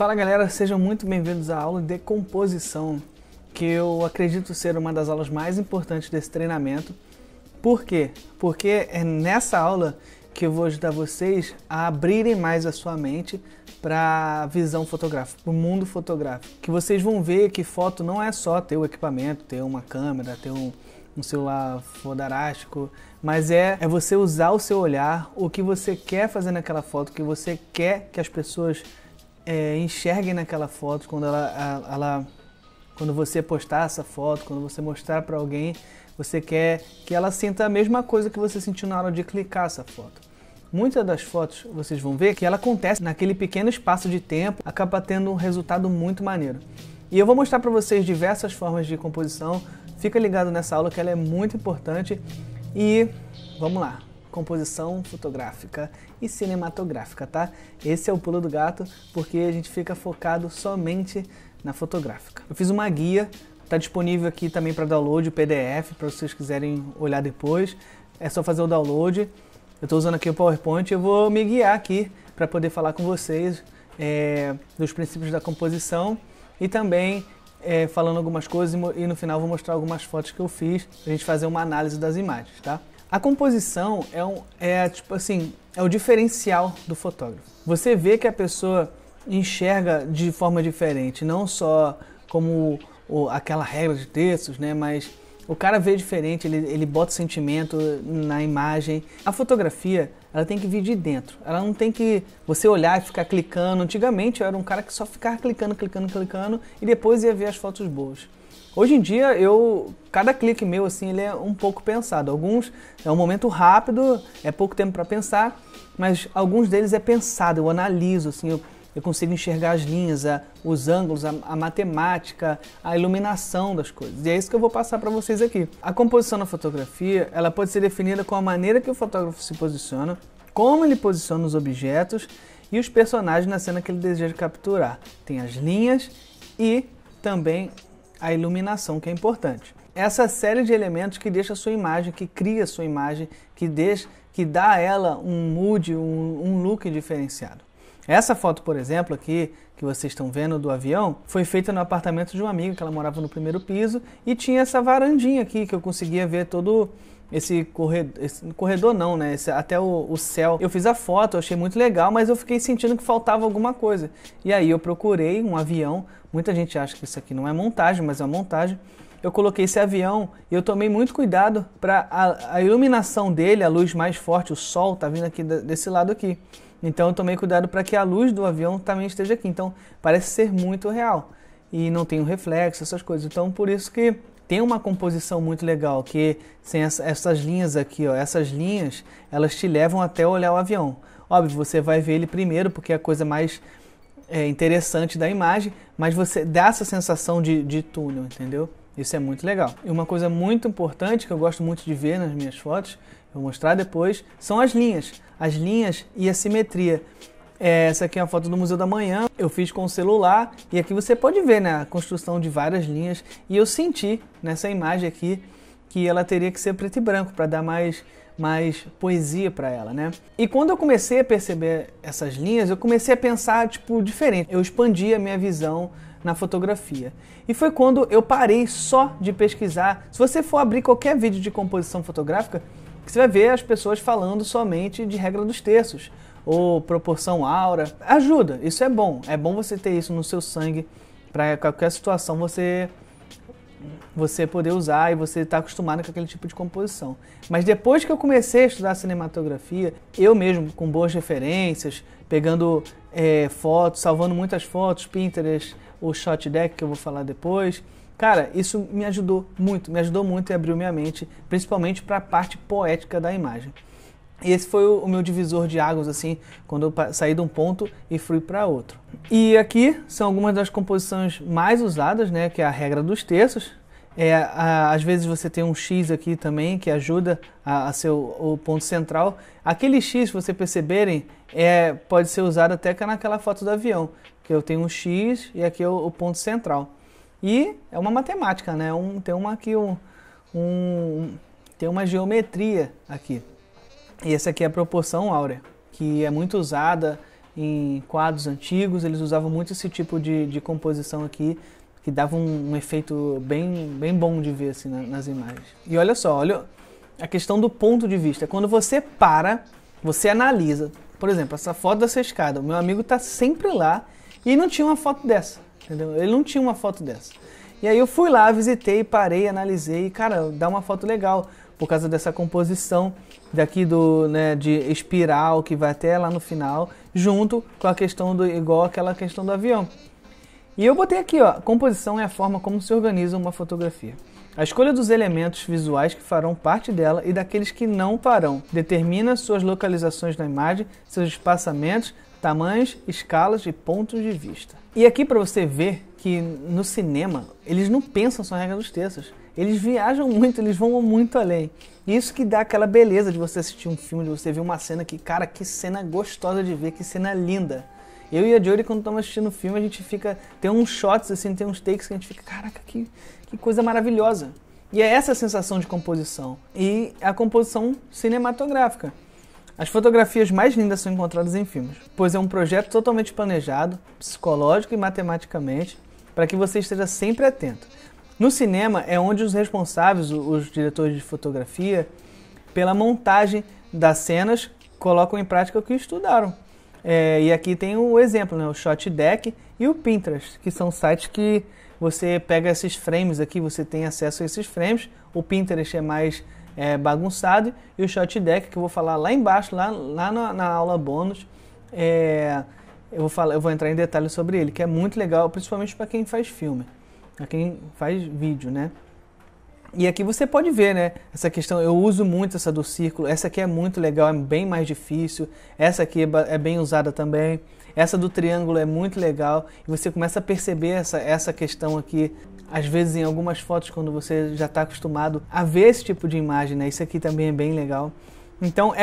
Fala galera, sejam muito bem-vindos à aula de composição, que eu acredito ser uma das aulas mais importantes desse treinamento. Por quê? Porque é nessa aula que eu vou ajudar vocês a abrirem mais a sua mente para a visão fotográfica, para o mundo fotográfico. Que vocês vão ver que foto não é só ter o equipamento, ter uma câmera, ter um celular fodarástico, mas é você usar o seu olhar, o que você quer fazer naquela foto, o que você quer que as pessoas enxerguem naquela foto, quando você postar essa foto, quando você mostrar para alguém, você quer que ela sinta a mesma coisa que você sentiu na hora de clicar essa foto. Muitas das fotos vocês vão ver que ela acontece naquele pequeno espaço de tempo, acaba tendo um resultado muito maneiro. E eu vou mostrar para vocês diversas formas de composição. Fica ligado nessa aula que ela é muito importante. E vamos lá, composição fotográfica e cinematográfica, tá? Esse é o pulo do gato, porque a gente fica focado somente na fotográfica. Eu fiz uma guia, tá disponível aqui também para download, o PDF, para vocês quiserem olhar depois. É só fazer o download. Eu estou usando aqui o PowerPoint, eu vou me guiar aqui para poder falar com vocês dos princípios da composição e também falando algumas coisas e no final vou mostrar algumas fotos que eu fiz para a gente fazer uma análise das imagens, tá? A composição é o diferencial do fotógrafo. Você vê que a pessoa enxerga de forma diferente, não só como aquela regra de textos, né? Mas o cara vê diferente, ele bota sentimento na imagem. A fotografia, ela tem que vir de dentro. Ela não tem que você olhar e ficar clicando. Antigamente eu era um cara que só ficava clicando e depois ia ver as fotos boas. Hoje em dia, cada clique meu, assim, ele é um pouco pensado. Alguns é um momento rápido, é pouco tempo para pensar, mas alguns deles é pensado, eu analiso, assim, eu consigo enxergar as linhas, os ângulos, a matemática, a iluminação das coisas. E é isso que eu vou passar para vocês aqui. A composição na fotografia, ela pode ser definida com a maneira que o fotógrafo se posiciona, como ele posiciona os objetos e os personagens na cena que ele deseja capturar. Tem as linhas e também a iluminação, que é importante. Essa série de elementos que deixa a sua imagem, que cria a sua imagem, que dá a ela um mood, um look diferenciado. Essa foto, por exemplo, aqui, que vocês estão vendo do avião, foi feita no apartamento de uma amiga, que ela morava no primeiro piso, e tinha essa varandinha aqui, que eu conseguia ver todo esse corredor não, né? Até o céu. Eu fiz a foto, eu achei muito legal, mas eu fiquei sentindo que faltava alguma coisa. E aí eu procurei um avião, muita gente acha que isso aqui não é montagem, mas é uma montagem. Eu coloquei esse avião e eu tomei muito cuidado para a iluminação dele, a luz mais forte, o sol tá vindo aqui desse lado aqui. Então eu tomei cuidado para que a luz do avião também esteja aqui. Então parece ser muito real e não tem um reflexo, essas coisas. Então por isso que tem uma composição muito legal, que sem essas linhas aqui, ó, essas linhas, elas te levam até olhar o avião. Óbvio, você vai ver ele primeiro, porque é a coisa mais interessante da imagem, mas você dá essa sensação de túnel, entendeu? Isso é muito legal. E uma coisa muito importante que eu gosto muito de ver nas minhas fotos, eu vou mostrar depois, são as linhas. As linhas e a simetria. Essa aqui é uma foto do Museu da Manhã, eu fiz com o celular e aqui você pode ver, né, a construção de várias linhas e eu senti nessa imagem aqui que ela teria que ser preto e branco para dar mais poesia para ela, né? E quando eu comecei a perceber essas linhas, eu comecei a pensar diferente. Eu expandi a minha visão na fotografia. E foi quando eu parei só de pesquisar. Se você for abrir qualquer vídeo de composição fotográfica, você vai ver as pessoas falando somente de regra dos terços ou proporção áurea. Ajuda, isso é bom você ter isso no seu sangue para qualquer situação você poder usar e você estar acostumado com aquele tipo de composição. Mas depois que eu comecei a estudar cinematografia, eu mesmo com boas referências, pegando fotos, salvando muitas fotos, Pinterest, o Shot Deck que eu vou falar depois, cara, isso me ajudou muito e abriu minha mente, principalmente para a parte poética da imagem. E esse foi o meu divisor de águas, assim, quando eu saí de um ponto e fui para outro. E aqui são algumas das composições mais usadas, né, que é a regra dos terços. Às vezes você tem um X aqui também, que ajuda a ser o ponto central. Aquele X, se vocês perceberem, pode ser usado até naquela foto do avião, que eu tenho um X e aqui é o ponto central. E é uma matemática, né? Tem uma geometria aqui. E essa aqui é a proporção áurea, que é muito usada em quadros antigos, eles usavam muito esse tipo de composição aqui, que dava um efeito bem bom de ver assim, nas imagens. E olha só, olha a questão do ponto de vista. Quando você para, você analisa. Por exemplo, essa foto dessa escada. O meu amigo está sempre lá e não tinha uma foto dessa. Entendeu? Ele não tinha uma foto dessa. E aí eu fui lá, visitei, parei, analisei. E, cara, dá uma foto legal. Por causa dessa composição daqui de espiral que vai até lá no final. Junto com a questão igual aquela questão do avião. E eu botei aqui, ó, composição é a forma como se organiza uma fotografia. A escolha dos elementos visuais que farão parte dela e daqueles que não farão determina suas localizações na imagem, seus espaçamentos, tamanhos, escalas e pontos de vista. E aqui para você ver que no cinema eles não pensam só em regra dos textos, eles viajam muito, eles vão muito além. Isso que dá aquela beleza de você assistir um filme, de você ver uma cena que, cara, que cena gostosa de ver, que cena linda. Eu e a Jory, quando estamos assistindo o filme, a gente fica... Tem uns shots, assim, tem uns takes que a gente fica... Caraca, que coisa maravilhosa. E é essa a sensação de composição. E a composição cinematográfica. As fotografias mais lindas são encontradas em filmes, pois é um projeto totalmente planejado, psicológico e matematicamente, para que você esteja sempre atento. No cinema é onde os responsáveis, os diretores de fotografia, pela montagem das cenas, colocam em prática o que estudaram. E aqui tem o exemplo, né? O ShotDeck e o Pinterest, que são sites que você pega esses frames aqui, você tem acesso a esses frames. O Pinterest é mais bagunçado e o ShotDeck, que eu vou falar lá embaixo, lá na aula bônus, eu vou entrar em detalhes sobre ele, que é muito legal, principalmente para quem faz filme, para quem faz vídeo, né? E aqui você pode ver, né, essa questão, eu uso muito essa do círculo, essa aqui é muito legal, é bem mais difícil, essa aqui é bem usada também, essa do triângulo é muito legal, e você começa a perceber essa questão aqui, às vezes em algumas fotos, quando você já está acostumado a ver esse tipo de imagem, né, isso aqui também é bem legal. Então,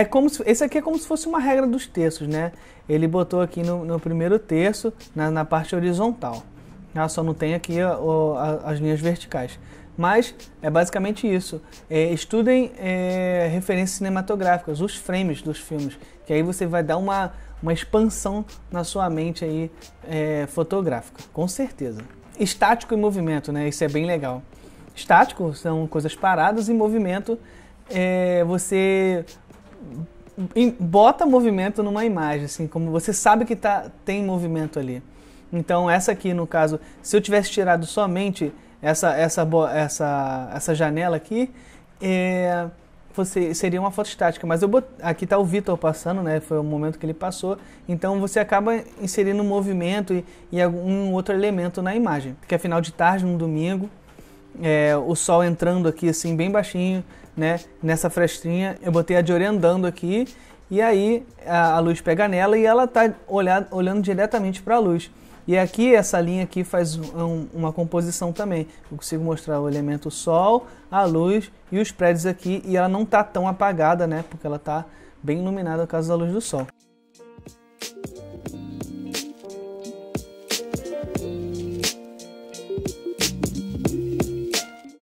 esse aqui é como se fosse uma regra dos terços, né, ele botou aqui no primeiro terço, na parte horizontal, só não tem aqui as linhas verticais. Mas é basicamente isso. Estudem referências cinematográficas, os frames dos filmes, que aí você vai dar uma expansão na sua mente aí, fotográfica, com certeza. Estático e movimento, né? Isso é bem legal. Estático são coisas paradas e movimento você bota movimento numa imagem, assim, como você sabe que tem movimento ali. Então essa aqui, no caso, se eu tivesse tirado somente essa janela aqui, seria uma foto estática, mas aqui está o Vitor passando, né? Foi o momento que ele passou, então você acaba inserindo movimento e algum outro elemento na imagem, porque é final de tarde, num domingo, o sol entrando aqui assim bem baixinho, né? Nessa frestinha, eu botei a Jory andando aqui, e aí a luz pega nela e ela está olhando diretamente para a luz. E aqui, essa linha aqui faz uma composição também. Eu consigo mostrar o elemento sol, a luz e os prédios aqui. E ela não está tão apagada, né? Porque ela está bem iluminada por causa da luz do sol.